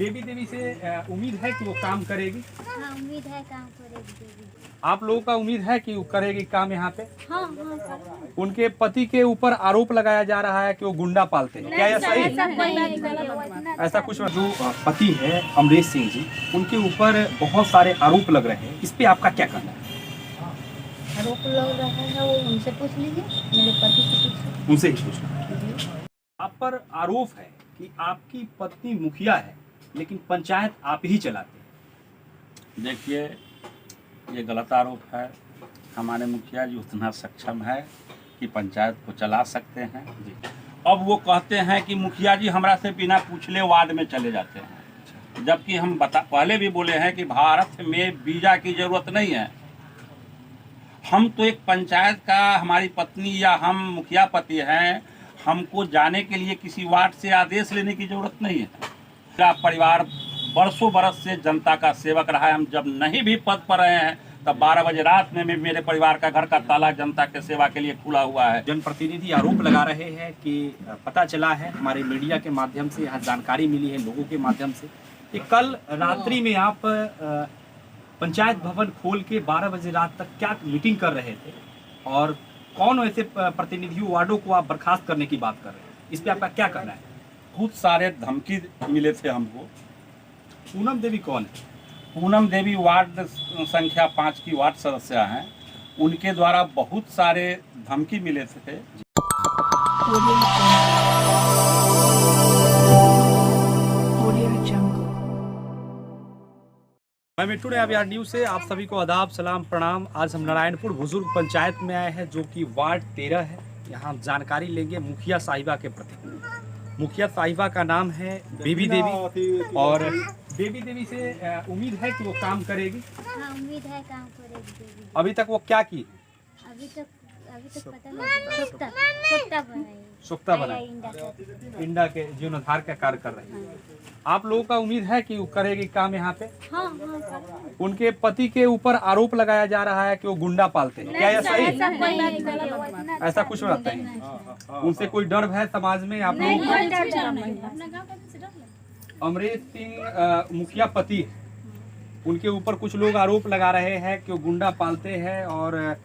Baby देवी से उम्मीद है कि वो काम करेगी? हाँ, उम्मीद है काम करेगी देवी। आप लोगों का उम्मीद है कि वो करेगी काम यहाँ पे? हाँ हाँ। उनके पति के ऊपर आरोप लगाया जा रहा है कि वो गुंडा पालते हैं, क्या यह सही है? ऐसा कुछ जो पति है अमरीश सिंह जी, उनके ऊपर बहुत सारे आरोप लग रहे हैं, इस पे आपका क्या कहना है? आरोप लग रहा है, वो उनसे पूछ लीजिए, मेरे पति से पूछिए। उनसे ही पूछना। आप पर आरोप है कि आपकी पत्नी मुखिया है, लेकिन पंचायत आप ही चलाते हैं। देखिए, ये गलत आरोप है। हमारे मुखिया जी उतना सक्षम है कि पंचायत को चला सकते हैं जी। अब वो कहते हैं कि मुखिया जी हमरा से बिना पूछले वार्ड में चले जाते हैं, जबकि हम पहले भी बोले हैं कि भारत में वीजा की जरूरत नहीं है। हम तो एक पंचायत का, हमारी पत्नी या हम मुखिया पति हैं, हमको जाने के लिए किसी वार्ड से आदेश लेने की जरूरत नहीं है। मेरा परिवार बरसों बरस से जनता का सेवक रहा है। हम जब नहीं भी पद पर रहे हैं तब 12 बजे रात में मेरे परिवार का घर का ताला जनता के सेवा के लिए खुला हुआ है। जनप्रतिनिधि आरोप लगा रहे हैं कि पता चला है, हमारे मीडिया के माध्यम से यहाँ जानकारी मिली है लोगों के माध्यम से, कि कल रात्रि में आप पंचायत भवन खोल के 12 बजे रात तक क्या मीटिंग कर रहे थे, और कौन ऐसे प्रतिनिधियों वार्डों को आप बर्खास्त करने की बात कर रहे हैं, इस पे आपका क्या कहना है? बहुत सारे धमकी मिले थे हमको। पूनम देवी कौन है? पूनम देवी वार्ड संख्या 5 की वार्ड सदस्य हैं। उनके द्वारा बहुत सारे धमकी मिले थे। मैं मिट्टू ने अभियान न्यूज़ से आप सभी को आदाब, सलाम, प्रणाम। आज हम नारायणपुर बुजुर्ग पंचायत में आए हैं, जो कि वार्ड 13 है। यहाँ हम जानकारी लेंगे मुखिया साहिबा के प्रति। मुखिया साहिबा का नाम है बेबी देवी, और बेबी देवी से उम्मीद है कि वो काम करेगी। हाँ, उम्मीद है काम करेगी देवी। अभी तक वो क्या की? अभी तक पता नहीं। सोक्ता बनाई। सोक्ता बनाई, इंडा के जीर्णोद्धार का कार्य कर रही है। आप लोगों का उम्मीद है कि वो करेगी काम यहाँ पे? हाँ हाँ। उनके पति के ऊपर आरोप लगाया जा रहा है कि वो गुंडा पालते हैं, क्या यह सही है? ऐसा कुछ रहता है? उनसे कोई डर है समाज में आप लोग? अमरीश सिंह मुखिया पति है, उनके ऊपर कुछ लोग आरोप लगा रहे हैं कि वो गुंडा पालते हैं और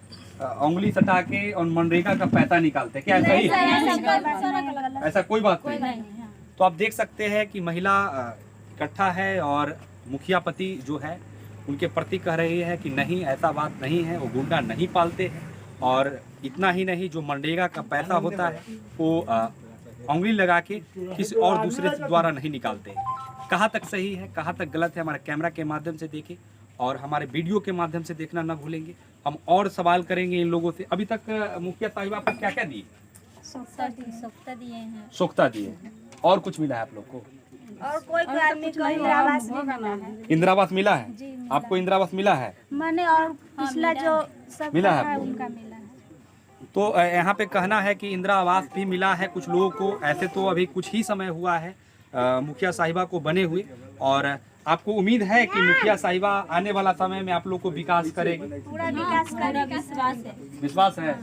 उंगली सटा के और मनरेगा का पैसा निकालते हैं, क्या ऐसा ही है? ऐसा कोई बात नहीं। तो आप देख सकते हैं कि महिला इकट्ठा है और मुखिया पति जो है उनके प्रति कह रही है कि नहीं, ऐसा बात नहीं है, वो गुंडा नहीं पालते हैं। और इतना ही नहीं, जो मनरेगा का पैसा होता है वो उंगली लगा के किसी और दूसरे द्वारा नहीं निकालते हैं। कहाँ तक सही है, कहाँ तक गलत है, हमारे कैमरा के माध्यम से देखें और हमारे वीडियो के माध्यम से देखना ना भूलेंगे। हम और सवाल करेंगे इन लोगों से। अभी तक मुखिया साहिबा आपको क्या क्या दिए? सोक्ता दिए हैं। सोक्ता दिए, और कुछ मिला है आप लोग को? और कोई आदमी को इंदिरावास मिला है। इंदिरावास मिला है? आपको इंदिरावास मिला है? मैंने और पिछला जो सब मिला है आपको? उनका मिला है। तो यहाँ पे कहना है कि इंदिरा आवास भी मिला है कुछ लोगों को। ऐसे तो अभी कुछ ही समय हुआ है मुखिया साहिबा को बने हुए, और आपको उम्मीद है कि मुखिया साहिबा आने वाला समय में आप लोग को विकास करेगी? पूरा विकास करेगा, विश्वास है। विश्वास है?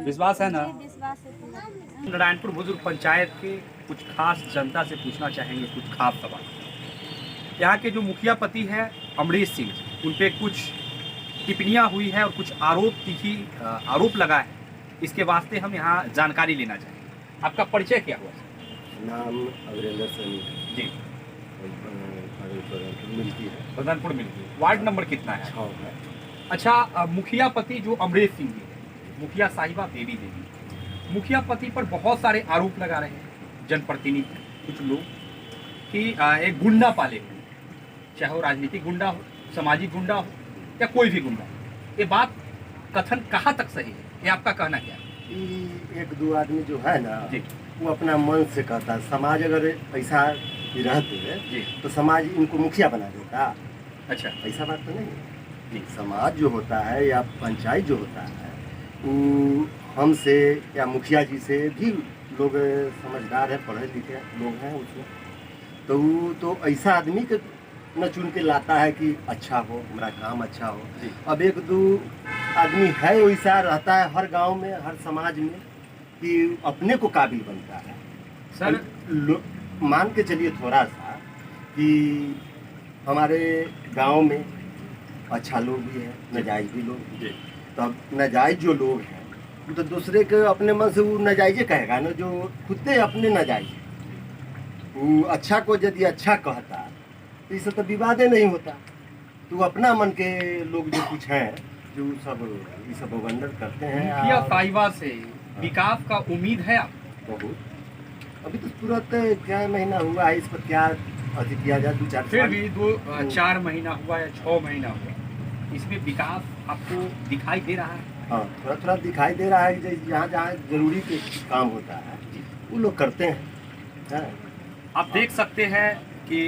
विश्वास है ना? विश्वास है। नारायणपुर बुजुर्ग पंचायत के कुछ खास जनता से पूछना चाहेंगे कुछ खास सवाल। यहाँ के जो मुखिया पति है अमरीश सिंह, उन पे कुछ टिप्पणियाँ हुई है और कुछ तीखी आरोप लगा है। इसके वास्ते हम यहाँ जानकारी लेना चाहेंगे। आपका परिचय क्या हुआ? नाम अग्रेंद्र सैनी जी। मिलती है, प्रधानपुर मिलती है। वार्ड नंबर कितना है? 6 है। अच्छा, मुखिया पति जो अमरीश सिंह जी है, मुखिया साहिबा बेबी देवी, मुखिया पति पर बहुत सारे आरोप लगा रहे हैं जनप्रतिनिधि कुछ लोग कि एक गुंडा पाले हुए, चाहे वो राजनीतिक गुंडा हो, सामाजिक गुंडा हो या कोई भी गुंडा हो। ये बात कथन कहाँ तक सही है, ये आपका कहना क्या है? 1-2 आदमी जो है ना, जी, वो अपना मन से कहता है। समाज अगर ऐसा रहते जी, तो समाज इनको मुखिया बना देता। अच्छा, ऐसा बात तो नहीं है। जी। समाज जो होता है या पंचायत जो होता है, वो हमसे या मुखिया जी से भी लोग समझदार है, पढ़े लिखे लोग हैं उसमें, तो वो तो ऐसा आदमी के न चुन के लाता है कि अच्छा हो, हमारा काम अच्छा हो। अब 1-2 आदमी है वैसा रहता है हर गांव में, हर समाज में, कि अपने को काबिल बनता है। सर मान के चलिए थोड़ा सा कि हमारे गांव में अच्छा लोग भी हैं, नाजायज भी लोग। जी तब नाजायज जो लोग हैं वो तो दूसरे के अपने मन से वो नाजायजे कहेगा ना, जो खुद से अपने नाजायज है। वो अच्छा को यदि अच्छा कहता तो इससे तो विवादे नहीं होता। तो अपना मन के लोग जो कुछ हैं जो सब ये सब अवगंडन करते हैं। मुखिया और साहिबा से विकास का उम्मीद है आप? बहुत अभी तो तुरंत क्या महीना हुआ है, इस पर क्या अति किया जाए, 2-4 फिर साल। भी 4 महीना हुआ या 6 महीना हुआ, इसमें विकास आपको दिखाई दे रहा है? हाँ, थोड़ा थोड़ा दिखाई दे रहा है कि जहाँ जहाँ जरूरी के काम होता है वो लोग करते हैं। हाँ। आप देख सकते हैं कि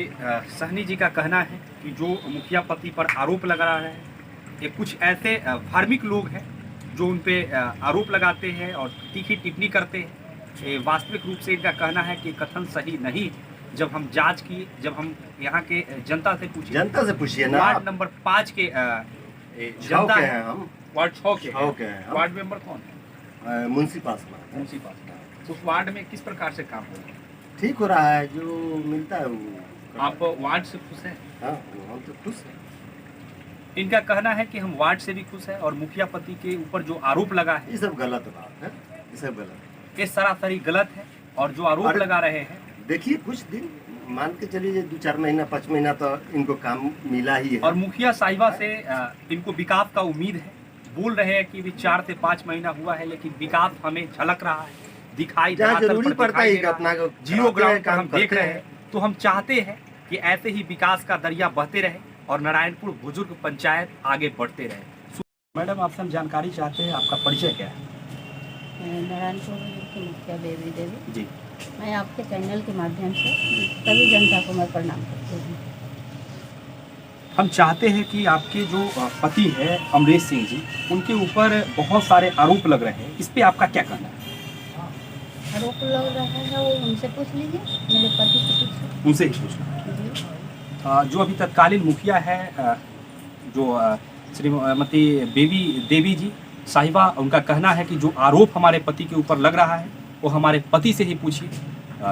सहनी जी का कहना है कि जो मुखिया पति पर आरोप लगा रहा है, ये कुछ ऐसे धार्मिक लोग हैं जो उन पे आरोप लगाते हैं और तीखी टिप्पणी करते हैं। ये वास्तविक रूप से इनका कहना है कि कथन सही नहीं। जब हम जांच किए, जब हम यहाँ के जनता से पूछे, जनता से पूछिए ना। वार्ड नंबर 5 के जनता के है, हैं हम, वार्ड 6 के 6 के हैं हम। वार्ड मेंबर कौन है? मुंशी पासवान। मुंशी पास। उस वार्ड में किस प्रकार से काम हो रहा है? ठीक हो रहा है, जो मिलता है वो। आप वार्ड से खुश हैं? हाँ, हम तो खुश हैं। इनका कहना है कि हम वार्ड से भी खुश हैं और मुखिया पति के ऊपर जो आरोप लगा है ये सब गलत बात है, ये सब गलत ये सरासरी गलत है। और जो आरोप अरे- लगा रहे हैं, है। देखिए कुछ दिन मान के चलिए 2-4 महीना 5 महीना तो इनको काम मिला ही है। और मुखिया साहिबा से इनको विकास का उम्मीद है। बोल रहे हैं कि भी 4 से 5 महीना हुआ है, लेकिन विकास हमें झलक रहा है, दिखाई जहाँ धरातल जरूरी पर पड़ता दिखाई है दे कि रहा अपना है। को जीरो कराते ग्राउंड हैं, पर हम काम देख करते रहे हैं। हैं। तो हम चाहते हैं कि ऐसे ही विकास का दरिया बहते रहे और नारायणपुर बुजुर्ग पंचायत आगे बढ़ते रहे। मैडम, आपसे हम जानकारी चाहते हैं, आपका परिचय क्या है? नारायणपुर की मुखिया बेबी देवी। जी। मैं आपके चैनल के माध्यम से सभी जनता को मैं प्रणाम करती हूँ। हम चाहते हैं कि आपके जो पति है अमरीश सिंह जी, उनके ऊपर बहुत सारे आरोप लग रहे हैं, इस पे आपका क्या कहना है? आरोप लग रहा है वो उनसे पूछ लीजिए, मेरे पति से पूछिए। उनसे ही पूछना। जी। जो अभी तत्कालीन मुखिया है, जो श्रीमती बेबी देवी जी साहिबा, उनका कहना है कि जो आरोप हमारे पति के ऊपर लग रहा है वो हमारे पति से ही पूछिए।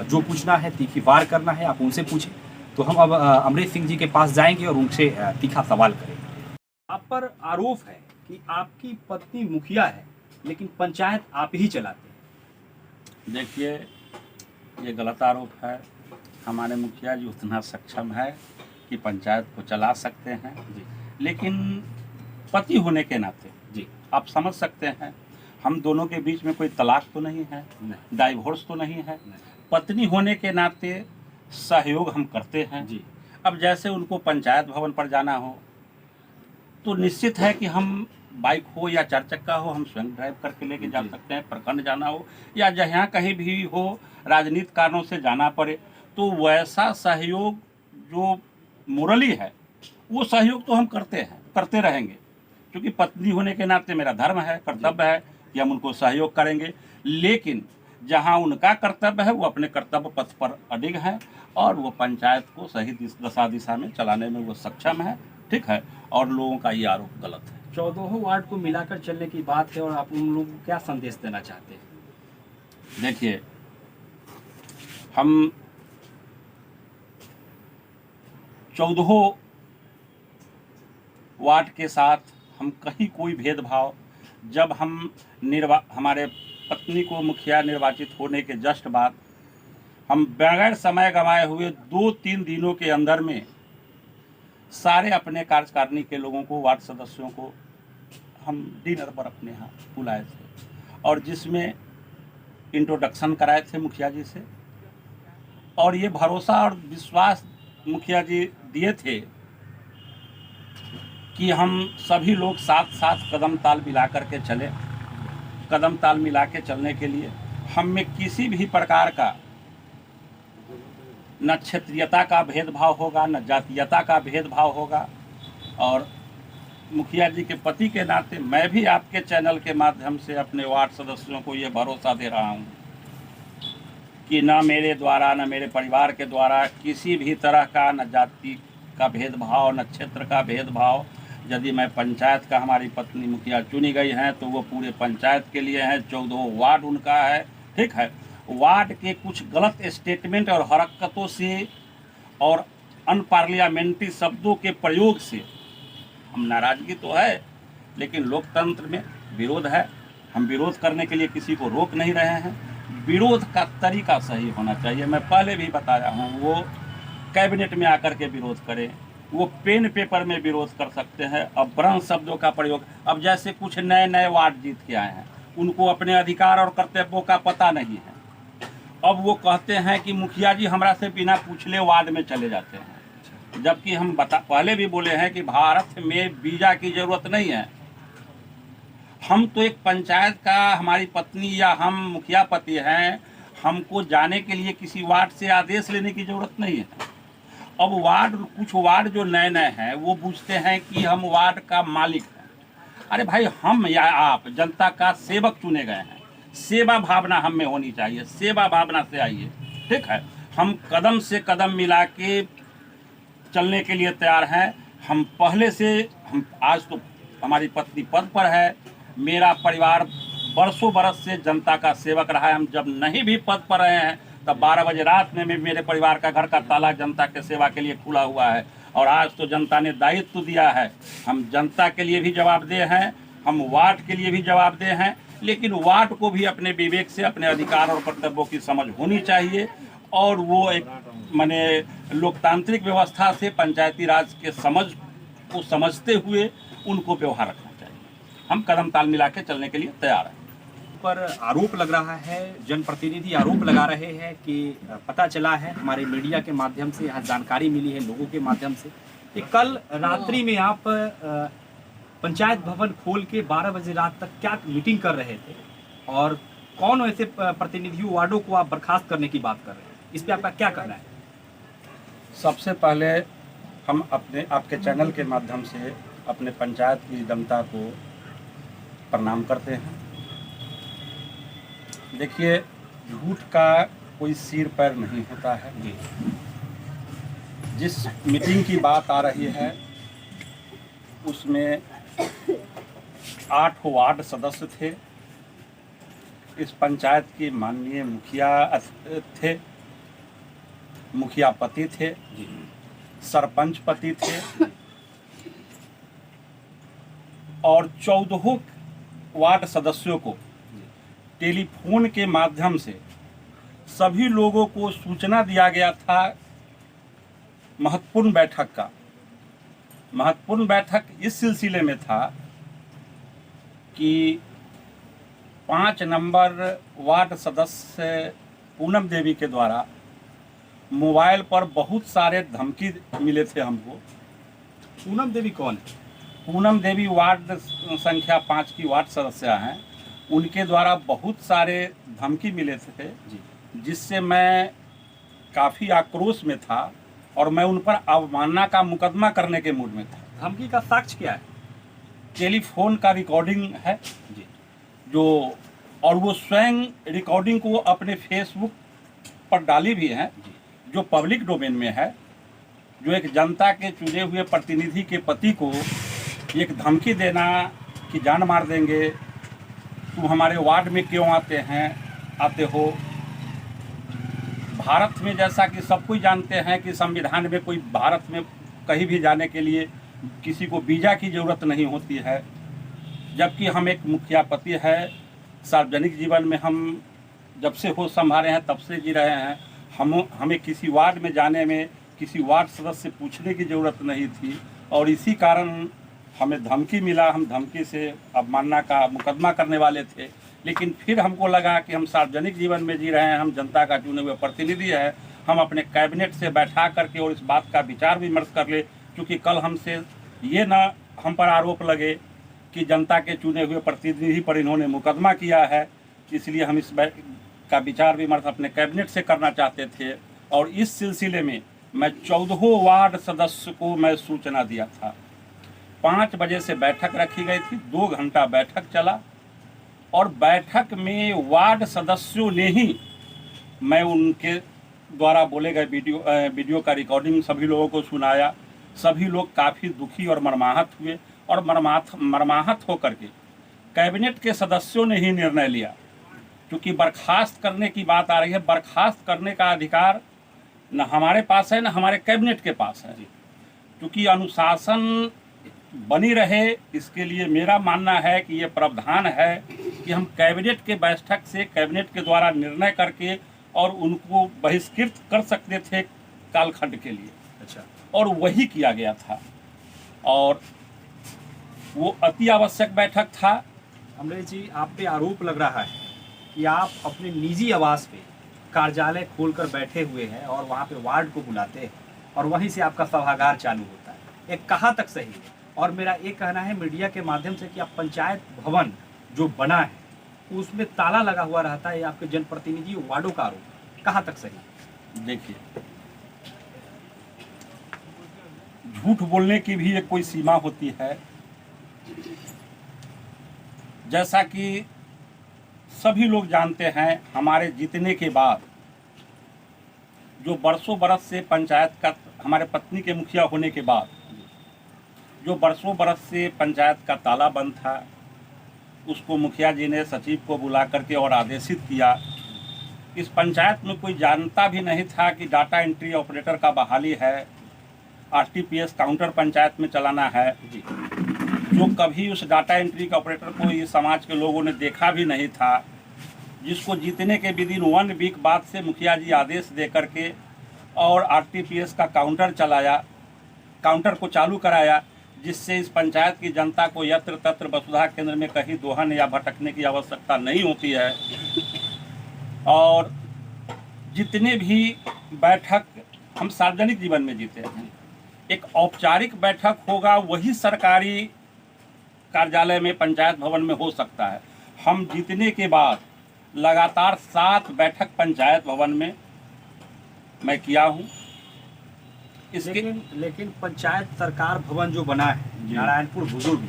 जो पूछना है, तीखी वार करना है, आप उनसे पूछें। तो हम अब अमरीश सिंह जी के पास जाएंगे और उनसे तीखा सवाल करेंगे। आप पर आरोप है कि आपकी पत्नी मुखिया है लेकिन पंचायत आप ही चलाते हैं। देखिए, ये गलत आरोप है। हमारे मुखिया जी उतना सक्षम है कि पंचायत को चला सकते हैं जी लेकिन पति होने के नाते जी आप समझ सकते हैं हम दोनों के बीच में कोई तलाक तो नहीं है, नहीं डाइवोर्स तो नहीं है। नहीं। पत्नी होने के नाते सहयोग हम करते हैं। जी अब जैसे उनको पंचायत भवन पर जाना हो तो निश्चित है कि हम बाइक हो या 4 चक्का हो, हम स्वयं ड्राइव करके लेके जा जी। सकते हैं। प्रखंड जाना हो या जहाँ कहीं भी हो, राजनीतिक कारणों से जाना पड़े, तो वैसा सहयोग जो मोरली है वो सहयोग तो हम करते हैं, करते रहेंगे। क्योंकि पत्नी होने के नाते मेरा धर्म है, कर्तव्य है कि हम उनको सहयोग करेंगे। लेकिन जहाँ उनका कर्तव्य है वो अपने कर्तव्य पथ पर अडिग है और वो पंचायत को सही दशा दिशा में चलाने में वो सक्षम है। ठीक है, और लोगों का ये आरोप गलत है। 14 वार्ड को मिलाकर चलने की बात है और आप उन लोगों को क्या संदेश देना चाहते हैं? देखिए, हम 14 वार्ड के साथ हम कहीं कोई भेदभाव, जब हम हमारे पत्नी को मुखिया निर्वाचित होने के जस्ट बाद हम बगैर समय गंवाए हुए 2-3 दिनों के अंदर में सारे अपने कार्यकारिणी के लोगों को, वार्ड सदस्यों को हम डिनर पर अपने यहाँ बुलाए थे और जिसमें इंट्रोडक्शन कराए थे मुखिया जी से। और ये भरोसा और विश्वास मुखिया जी दिए थे कि हम सभी लोग साथ साथ कदम ताल मिला करके चले। कदम ताल मिला के चलने के लिए हम में किसी भी प्रकार का न क्षेत्रीयता का भेदभाव होगा, न जातीयता का भेदभाव होगा। और मुखिया जी के पति के नाते मैं भी आपके चैनल के माध्यम से अपने वार्ड सदस्यों को ये भरोसा दे रहा हूँ कि न मेरे द्वारा, न मेरे परिवार के द्वारा किसी भी तरह का न जाति का भेदभाव, न क्षेत्र का भेदभाव। यदि मैं पंचायत का, हमारी पत्नी मुखिया चुनी गई हैं तो वो पूरे पंचायत के लिए है। 14 वार्ड उनका है। ठीक है, वार्ड के कुछ गलत स्टेटमेंट और हरकतों से और अनपार्लियामेंट्री शब्दों के प्रयोग से हम नाराजगी तो है, लेकिन लोकतंत्र में विरोध है। हम विरोध करने के लिए किसी को रोक नहीं रहे हैं। विरोध का तरीका सही होना चाहिए। मैं पहले भी बताया हूँ, वो कैबिनेट में आकर के विरोध करें, वो पेन पेपर में विरोध कर सकते हैं। अब ब्रह्म शब्दों का प्रयोग, अब जैसे कुछ नए नए वार्ड जीत के आए हैं, उनको अपने अधिकार और कर्तव्यों का पता नहीं है। अब वो कहते हैं कि मुखिया जी हमरा से बिना पूछले वार्ड में चले जाते हैं, जबकि हम पहले भी बोले हैं कि भारत में वीजा की जरूरत नहीं है। हम तो एक पंचायत का, हमारी पत्नी या हम मुखिया पति हैं, हमको जाने के लिए किसी वार्ड से आदेश लेने की जरूरत नहीं है। अब कुछ वार्ड जो नए नए हैं वो पूछते हैं कि हम वार्ड का मालिक हैं। अरे भाई, हम या आप जनता का सेवक चुने गए हैं। सेवा भावना हम में होनी चाहिए, सेवा भावना से आइए, ठीक है। हम कदम से कदम मिला के चलने के लिए तैयार हैं। हम पहले से, हम आज तो हमारी पत्नी पद पर है, मेरा परिवार बरसों बरस से जनता का सेवक रहा है। हम जब नहीं भी पद पर रहे हैं तब 12 बजे रात में मेरे परिवार का घर का ताला जनता के सेवा के लिए खुला हुआ है। और आज तो जनता ने दायित्व दिया है, हम जनता के लिए भी जवाबदेह हैं, हम वार्ड के लिए भी जवाबदेह हैं। लेकिन वार्ड को भी अपने विवेक से अपने अधिकार और कर्तव्यों की समझ होनी चाहिए, और वो एक माने लोकतांत्रिक व्यवस्था से पंचायती राज के समझ को समझते हुए उनको व्यवहार रखना चाहिए। हम कदम ताल मिला के चलने के लिए तैयार हैं। पर आरोप लग रहा है, जनप्रतिनिधि आरोप लगा रहे हैं कि पता चला है, हमारे मीडिया के माध्यम से यहाँ जानकारी मिली है, लोगों के माध्यम से, कि कल रात्रि में आप पंचायत भवन खोल के 12 बजे रात तक क्या मीटिंग कर रहे थे, और कौन ऐसे प्रतिनिधियों वार्डों को आप बर्खास्त करने की बात कर रहे हैं, इस पर आपका क्या कहना है? सबसे पहले हम अपने आपके चैनल के माध्यम से अपने पंचायत की जनता को प्रणाम करते हैं। देखिए, झूठ का कोई सिर पैर नहीं होता है। जिस मीटिंग की बात आ रही है उसमें 8 वार्ड सदस्य थे, इस पंचायत की माननीय मुखिया थे, मुखिया पति थे, सरपंच पति थे, और 14 वार्ड सदस्यों को टेलीफोन के माध्यम से सभी लोगों को सूचना दिया गया था महत्वपूर्ण बैठक का। महत्वपूर्ण बैठक इस सिलसिले में था कि 5 नंबर वार्ड सदस्य पूनम देवी के द्वारा मोबाइल पर बहुत सारे धमकी मिले थे हमको। पूनम देवी कौन है? पूनम देवी वार्ड संख्या 5 की वार्ड सदस्य हैं। उनके द्वारा बहुत सारे धमकी मिले थे, जिससे मैं काफ़ी आक्रोश में था और मैं उन पर अवमानना का मुकदमा करने के मूड में था। धमकी का साक्ष्य क्या है? टेलीफोन का रिकॉर्डिंग है जी, जो, और वो स्वयं रिकॉर्डिंग को अपने फेसबुक पर डाली भी है, जो पब्लिक डोमेन में है, जो एक जनता के चुने हुए प्रतिनिधि के पति को एक धमकी देना कि जान मार देंगे, तुम हमारे वार्ड में क्यों आते हो। भारत में, जैसा कि सब कोई जानते हैं कि संविधान में कोई भारत में कहीं भी जाने के लिए किसी को वीज़ा की ज़रूरत नहीं होती है, जबकि हम एक मुखिया पति है। सार्वजनिक जीवन में हम जब से होश संभाले हैं तब से जी रहे हैं। हमें किसी वार्ड में जाने में किसी वार्ड सदस्य से पूछने की ज़रूरत नहीं थी, और इसी कारण हमें धमकी मिला। हम धमकी से अवमानना का मुकदमा करने वाले थे, लेकिन फिर हमको लगा कि हम सार्वजनिक जीवन में जी रहे हैं, हम जनता का चुने हुए प्रतिनिधि हैं, हम अपने कैबिनेट से बैठा करके और इस बात का विचार विमर्श कर ले, क्योंकि कल हमसे ये ना हम पर आरोप लगे कि जनता के चुने हुए प्रतिनिधि पर इन्होंने मुकदमा किया है। इसलिए हम इस का विचार विमर्श अपने कैबिनेट से करना चाहते थे, और इस सिलसिले में मैं 14 वार्ड सदस्य को मैं सूचना दिया था। 5 बजे से बैठक रखी गई थी, 2 घंटा बैठक चला, और बैठक में वार्ड सदस्यों ने ही मैं उनके द्वारा बोले गए वीडियो का रिकॉर्डिंग सभी लोगों को सुनाया। सभी लोग काफ़ी दुखी और मर्माहत हुए, और मर्माहत होकर के कैबिनेट के सदस्यों ने ही निर्णय लिया, क्योंकि बर्खास्त करने की बात आ रही है। बर्खास्त करने का अधिकार न हमारे पास है न हमारे कैबिनेट के पास है। क्योंकि अनुशासन बनी रहे, इसके लिए मेरा मानना है कि ये प्रावधान है कि हम कैबिनेट के बैठक से कैबिनेट के द्वारा निर्णय करके और उनको बहिष्कृत कर सकते थे कालखंड के लिए। अच्छा, और वही किया गया था और वो अति आवश्यक बैठक था। अमरेश जी, आप पे आरोप लग रहा है कि आप अपने निजी आवास पे कार्यालय खोलकर बैठे हुए हैं और वहाँ पे वार्ड को बुलाते हैं और वहीं से आपका सभागार चालू होता है। ये कहाँ तक सही है? और मेरा एक कहना है मीडिया के माध्यम से कि आप पंचायत भवन जो बना है उसमें ताला लगा हुआ रहता है, ये आपके जनप्रतिनिधि वार्डों का आरोप, कहाँ तक सही है? देखिए, झूठ बोलने की भी एक कोई सीमा होती है। जैसा कि सभी लोग जानते हैं, हमारे जीतने के बाद जो बरसों बरस से पंचायत का, हमारे पत्नी के मुखिया होने के बाद जो बरसों बरस से पंचायत का ताला बंद था, उसको मुखिया जी ने सचिव को बुला करके और आदेशित किया। इस पंचायत में कोई जानता भी नहीं था कि डाटा एंट्री ऑपरेटर का बहाली है, आरटीपीएस काउंटर पंचायत में चलाना है। जो कभी उस डाटा एंट्री के ऑपरेटर को इस समाज के लोगों ने देखा भी नहीं था, जिसको जीतने के विदिन 1 वीक बाद से मुखिया जी आदेश दे करके और आरटीपीएस का काउंटर चलाया, काउंटर को चालू कराया, जिससे इस पंचायत की जनता को यत्र तत्र वसुधा केंद्र में कहीं दोहन या भटकने की आवश्यकता नहीं होती है। और जितने भी बैठक हम सार्वजनिक जीवन में जीते हैं, एक औपचारिक बैठक होगा वही सरकारी कार्यालय में, पंचायत भवन में हो सकता है। हम जीतने के बाद लगातार 7 बैठक पंचायत भवन में मैं किया हूँ। लेकिन पंचायत सरकार भवन जो बना है नारायणपुर बुजुर्ग,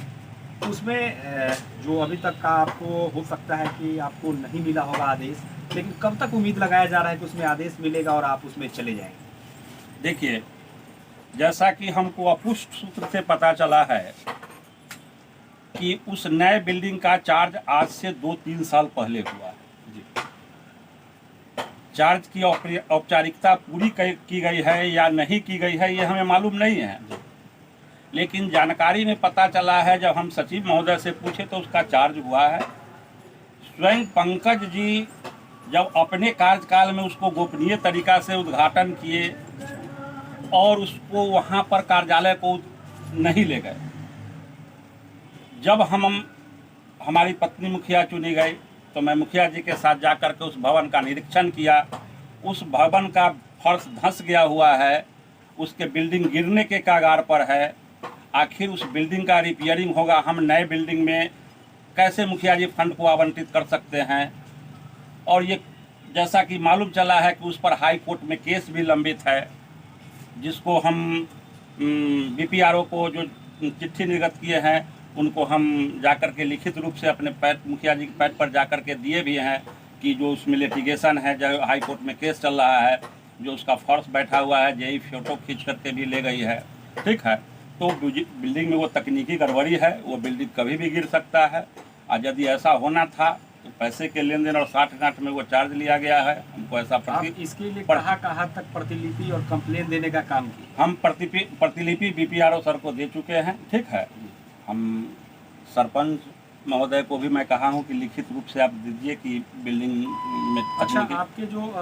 उसमें जो अभी तक का आपको हो सकता है कि आपको नहीं मिला होगा आदेश, लेकिन कब तक उम्मीद लगाया जा रहा है कि उसमें आदेश मिलेगा और आप उसमें चले जाएंगे? देखिए, जैसा कि हमको अपुष्ट सूत्र से पता चला है कि उस नए बिल्डिंग का चार्ज आज से 2-3 साल पहले हुआ है। चार्ज की औपचारिकता पूरी की गई है या नहीं की गई है ये हमें मालूम नहीं है, लेकिन जानकारी में पता चला है, जब हम सचिव महोदय से पूछे तो उसका चार्ज हुआ है। स्वयं पंकज जी जब अपने कार्यकाल में उसको गोपनीय तरीका से उद्घाटन किए और उसको वहाँ पर कार्यालय को नहीं ले गए। जब हमारी पत्नी मुखिया चुनी गई तो मैं मुखिया जी के साथ जाकर के उस भवन का निरीक्षण किया। उस भवन का फर्श धंस गया हुआ है, उसके बिल्डिंग गिरने के कगार पर है। आखिर उस बिल्डिंग का रिपेयरिंग होगा, हम नए बिल्डिंग में कैसे मुखिया जी फंड को आवंटित कर सकते हैं? और ये जैसा कि मालूम चला है कि उस पर हाई कोर्ट में केस भी लंबित है, जिसको हम बीपीआरओ को जो चिट्ठी निर्गत किए हैं उनको हम जाकर के लिखित रूप से अपने पैड, मुखिया जी के पैड पर जाकर के दिए भी हैं कि जो उसमें लिटिगेशन है, जो हाई कोर्ट में केस चल रहा है, जो उसका फर्श बैठा हुआ है, जेई फोटो खींच करके भी ले गई है। ठीक है, तो बिल्डिंग में वो तकनीकी गड़बड़ी है, वो बिल्डिंग कभी भी गिर सकता है। और यदि ऐसा होना था तो पैसे के लेन देन और 60-60 में वो चार्ज लिया गया है। हमको ऐसा इसके लिए कहाँ तक प्रतिलिपि और कंप्लेन देने का काम किया? हम प्रतिलिपि बीपीआरओ सर को दे चुके हैं। ठीक है, हम सरपंच महोदय को भी मैं कहा हूँ कि लिखित रूप से आप दीजिए कि बिल्डिंग में। अच्छा, आपके जो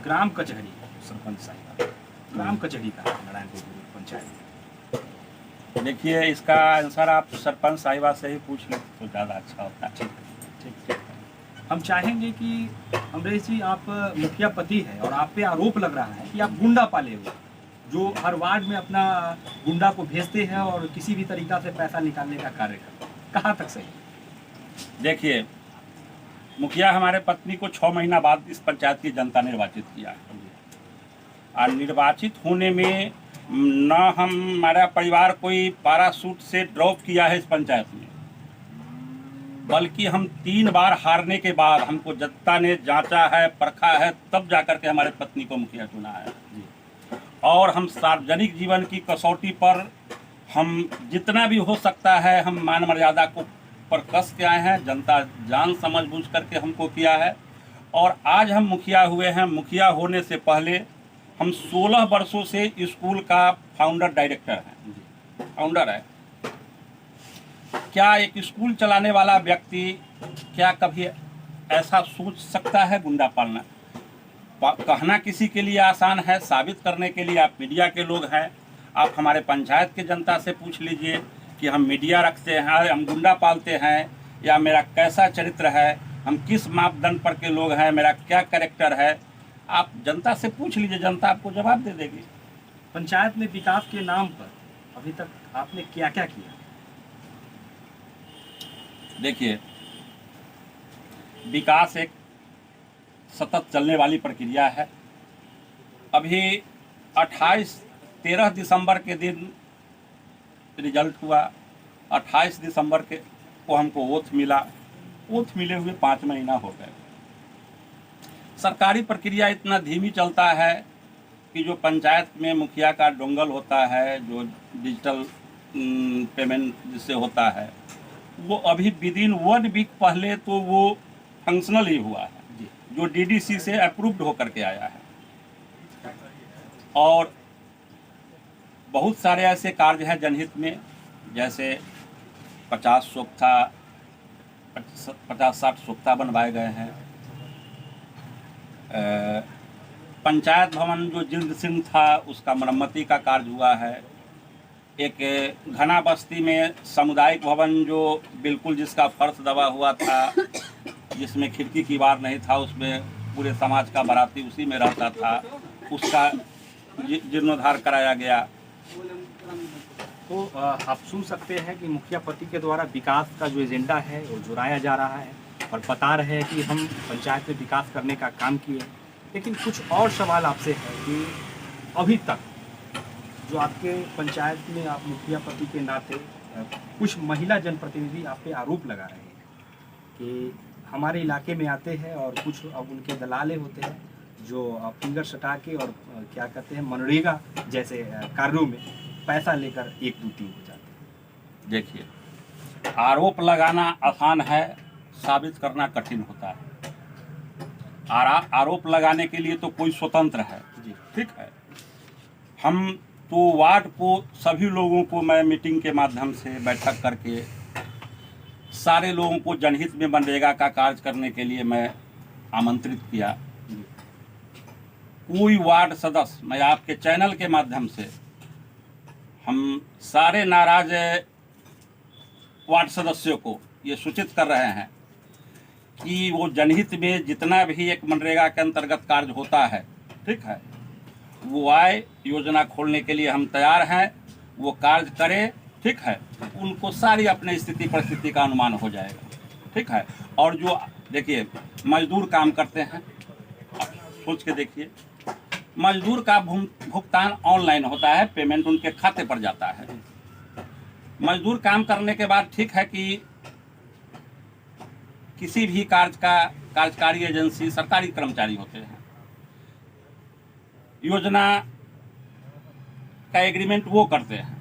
ग्राम कचहरी सरपंच साहिब, ग्राम कचहरी का नारायणपुर पंचायत, देखिए इसका आंसर आप सरपंच साहिबा से ही पूछ लें तो ज़्यादा अच्छा होता है। ठीक। हम चाहेंगे कि अमरेश जी, आप मुखिया पति है और आप पे आरोप लग रहा है कि आप गुंडा पाले हुए, जो हर वार्ड में अपना गुंडा को भेजते हैं और किसी भी तरीका से पैसा निकालने का कार्य करते हैं, कहाँ तक सही? देखिए, मुखिया हमारे पत्नी को 6 महीना बाद इस पंचायत की जनता ने निर्वाचित किया है। और निर्वाचित होने में न हमारा परिवार कोई पैराशूट से ड्रॉप किया है इस पंचायत में, बल्कि हम 3 बार हारने के बाद हमको जनता ने जांचा है, परखा है, तब जाकर के हमारे पत्नी को मुखिया चुना है। और हम सार्वजनिक जीवन की कसौटी पर हम जितना भी हो सकता है हम मान मर्यादा को पर कस के आए हैं। जनता जान समझ बूझ करके हमको किया है और आज हम मुखिया हुए हैं। मुखिया होने से पहले हम 16 वर्षों से स्कूल का फाउंडर डायरेक्टर हैं, फाउंडर है। क्या एक स्कूल चलाने वाला व्यक्ति क्या कभी ऐसा सोच सकता है गुंडा पालना? कहना किसी के लिए आसान है, साबित करने के लिए आप मीडिया के लोग हैं। आप हमारे पंचायत के जनता से पूछ लीजिए कि हम मीडिया रखते हैं, हम गुंडा पालते हैं, या मेरा कैसा चरित्र है, हम किस मापदंड पर के लोग हैं, मेरा क्या कैरेक्टर है। आप जनता से पूछ लीजिए, जनता आपको जवाब दे देगी। पंचायत में विकास के नाम पर अभी तक आपने क्या क्या किया? देखिए, विकास एक सतत चलने वाली प्रक्रिया है। अभी 13 दिसंबर के दिन रिजल्ट हुआ। 28 दिसंबर के को हमको ओथ मिला। ओथ मिले हुए 5 महीना हो गए। सरकारी प्रक्रिया इतना धीमी चलता है कि जो पंचायत में मुखिया का डोंगल होता है, जो डिजिटल पेमेंट जिससे होता है, वो अभी विदिन 1 वीक पहले तो वो फंक्शनल ही हुआ है, जो डीडीसी से अप्रूव्ड होकर के आया है। और बहुत सारे ऐसे कार्य हैं जनहित में, जैसे 50-60 सोख्ता बनवाए गए हैं। पंचायत भवन जो जिल्द सिंह था उसका मरम्मती का कार्य हुआ है। एक घना बस्ती में सामुदायिक भवन जो बिल्कुल जिसका फर्श दबा हुआ था, जिसमें खिड़की की बार नहीं था, उसमें पूरे समाज का बाराती उसी में रहता था, उसका जीर्णोद्धार कराया गया। तो आप सुन सकते हैं कि मुखिया पति के द्वारा विकास का जो एजेंडा है वो जुराया जा रहा है और बता रहे हैं कि हम पंचायत में विकास करने का काम किए। लेकिन कुछ और सवाल आपसे है कि अभी तक जो आपके पंचायत में आप मुखिया पति के नाते कुछ महिला जनप्रतिनिधि आप पे आरोप लगा रहे हैं कि हमारे इलाके में आते हैं और कुछ अब उनके दलाले होते हैं जो फिंगर सटा के और क्या कहते हैं मनरेगा जैसे कार्यों में पैसा लेकर 1 2 3 हो जाते हैं। देखिए, आरोप लगाना आसान है, साबित करना कठिन होता है। आरोप लगाने के लिए तो कोई स्वतंत्र है जी, ठीक है। हम तो वार्ड को सभी लोगों को मैं मीटिंग के माध्यम से बैठक करके सारे लोगों को जनहित में मनरेगा का कार्य करने के लिए मैं आमंत्रित किया। कोई वार्ड सदस्य, मैं आपके चैनल के माध्यम से हम सारे नाराज वार्ड सदस्यों को ये सूचित कर रहे हैं कि वो जनहित में जितना भी एक मनरेगा के अंतर्गत कार्य होता है, ठीक है, वो आय योजना खोलने के लिए हम तैयार हैं, वो कार्य करें, ठीक है। उनको सारी अपने स्थिति परिस्थिति का अनुमान हो जाएगा, ठीक है। और जो देखिए मजदूर काम करते हैं, आप सोच के देखिए, मजदूर का भुगतान ऑनलाइन होता है, पेमेंट उनके खाते पर जाता है। मजदूर काम करने के बाद ठीक है कि किसी भी कार्यकारी एजेंसी सरकारी कर्मचारी होते हैं, योजना का एग्रीमेंट वो करते हैं,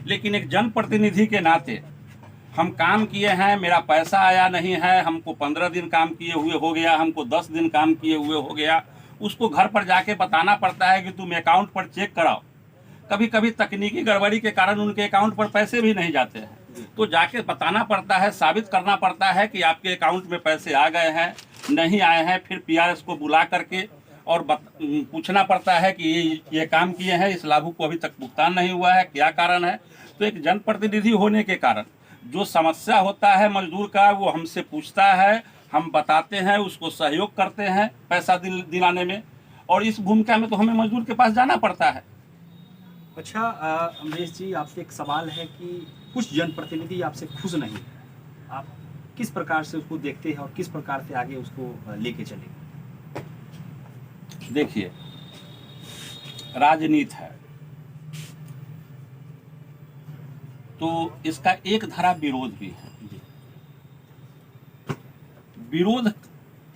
लेकिन एक जनप्रतिनिधि के नाते हम काम किए हैं, मेरा पैसा आया नहीं है, हमको 15 दिन काम किए हुए हो गया, हमको 10 दिन काम किए हुए हो गया, उसको घर पर जाके बताना पड़ता है कि तुम अकाउंट पर चेक कराओ। कभी कभी तकनीकी गड़बड़ी के कारण उनके अकाउंट पर पैसे भी नहीं जाते हैं, तो जाके बताना पड़ता है, साबित करना पड़ता है कि आपके अकाउंट में पैसे आ गए हैं, नहीं आए हैं। फिर पीआरएस को बुला करके और पूछना पड़ता है कि ये काम किए हैं, इस लाभुक को अभी तक भुगतान नहीं हुआ है, क्या कारण है। तो एक जनप्रतिनिधि होने के कारण जो समस्या होता है मजदूर का, वो हमसे पूछता है, हम बताते हैं, उसको सहयोग करते हैं पैसा दिलाने में, और इस भूमिका में तो हमें मजदूर के पास जाना पड़ता है। अच्छा अमरेश जी, आपसे एक सवाल है कि कुछ जनप्रतिनिधि आपसे खुश नहीं है, आप किस प्रकार से उसको देखते हैं और किस प्रकार से आगे उसको लेके चलेंगे? देखिए, राजनीति है तो इसका एक धारा विरोध भी है। विरोध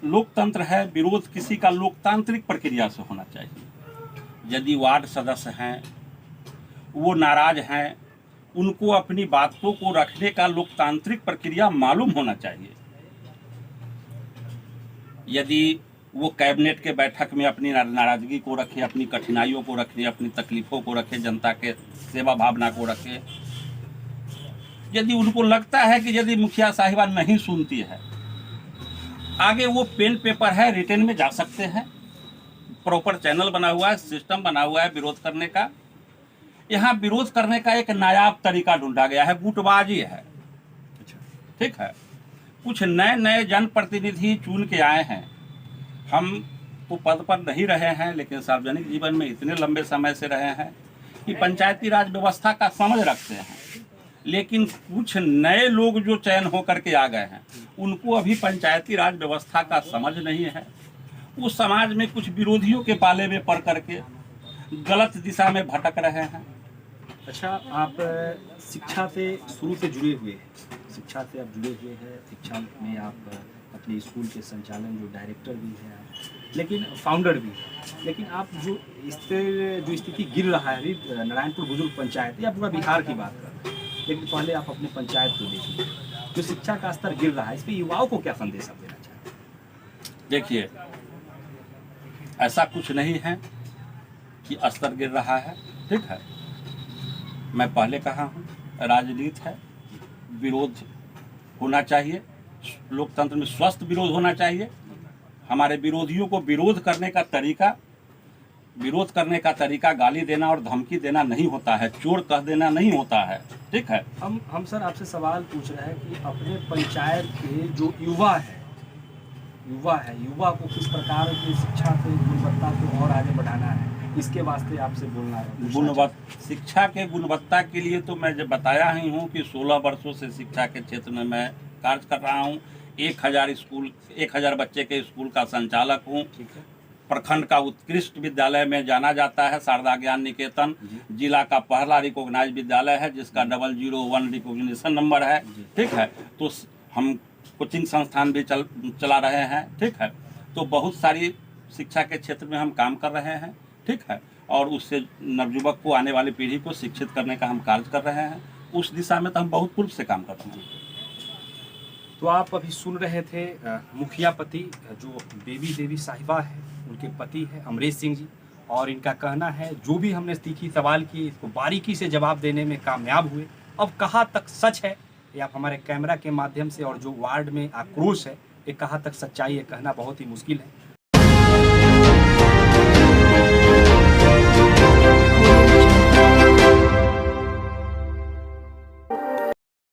लोकतंत्र है, विरोध किसी का लोकतांत्रिक प्रक्रिया से होना चाहिए। यदि वार्ड सदस्य हैं, वो नाराज हैं, उनको अपनी बातों को रखने का लोकतांत्रिक प्रक्रिया मालूम होना चाहिए। यदि वो कैबिनेट के बैठक में अपनी नाराजगी को रखे, अपनी कठिनाइयों को रखे, अपनी तकलीफ़ों को रखे, जनता के सेवा भावना को रखे। यदि उनको लगता है कि यदि मुखिया साहिबा नहीं सुनती है, आगे वो पेन पेपर है, रिटर्न में जा सकते हैं। प्रॉपर चैनल बना हुआ है, सिस्टम बना हुआ है विरोध करने का। यहाँ विरोध करने का एक नायाब तरीका ढूंढा गया है, गुटबाजी है। ठीक है, कुछ नए नए जनप्रतिनिधि चुन के आए हैं। हम तो पद पर नहीं रहे हैं, लेकिन सार्वजनिक जीवन में इतने लंबे समय से रहे हैं कि पंचायती राज व्यवस्था का समझ रखते हैं। लेकिन कुछ नए लोग जो चयन होकर के आ गए हैं, उनको अभी पंचायती राज व्यवस्था का समझ नहीं है। वो समाज में कुछ विरोधियों के पाले में पड़ करके गलत दिशा में भटक रहे हैं। अच्छा, आप शिक्षा से शुरू से जुड़े हुए हैं, शिक्षा से आप जुड़े हुए हैं, शिक्षा में आप अपने स्कूल के संचालन जो डायरेक्टर भी हैं, लेकिन फाउंडर भी हैं। लेकिन आप जो इस पे जो स्थिति गिर रहा है अभी नारायणपुर बुजुर्ग पंचायत या पूरा बिहार की बात कर रहे हैं, लेकिन पहले आप अपने पंचायत को देखिए, जो शिक्षा का स्तर गिर रहा है, इस पर युवाओं को क्या संदेश आप देना चाहते हैं? देखिए, ऐसा कुछ नहीं है कि स्तर गिर रहा है। ठीक है, मैं पहले कहा हूँ, राजनीति है, विरोध होना चाहिए, लोकतंत्र में स्वस्थ विरोध होना चाहिए। हमारे विरोधियों को विरोध करने का तरीका गाली देना और धमकी देना नहीं होता है, चोर कह देना नहीं होता है। ठीक है, हम सर आपसे सवाल पूछ रहे हैं कि अपने पंचायत के जो युवा को किस प्रकार की शिक्षा से गुणवत्ता को और आगे बढ़ाना है, इसके वास्ते आपसे बोलना है। शिक्षा के गुणवत्ता के लिए तो मैं जब बताया ही हूँ कि 16 वर्षों से शिक्षा के क्षेत्र में मैं कार्य कर रहा हूँ। 1000 बच्चे के स्कूल का संचालक हूँ। प्रखंड का उत्कृष्ट विद्यालय में जाना जाता है शारदा ज्ञान निकेतन, जिला का पहला रिकॉग्नाइज विद्यालय है जिसका 001 रिकॉग्निशन नंबर है। ठीक है, तो हम कोचिंग संस्थान भी चला रहे हैं। ठीक है, तो बहुत सारी शिक्षा के क्षेत्र में हम काम कर रहे हैं। ठीक है, और उससे नवयुवक को, आने वाली पीढ़ी को शिक्षित करने का हम कार्य कर रहे हैं। उस दिशा में तो हम बहुत पूर्व से काम कर रहे हैं। तो आप अभी सुन रहे थे मुखिया पति जो बेबी देवी साहिबा है, उनके पति है अमरेश सिंह जी, और इनका कहना है जो भी हमने तीखी सवाल किए इसको बारीकी से जवाब देने में कामयाब हुए। अब कहाँ तक सच है ये आप हमारे कैमरा के माध्यम से, और जो वार्ड में आक्रोश है, ये कहाँ तक सच्चाई है कहना बहुत ही मुश्किल है।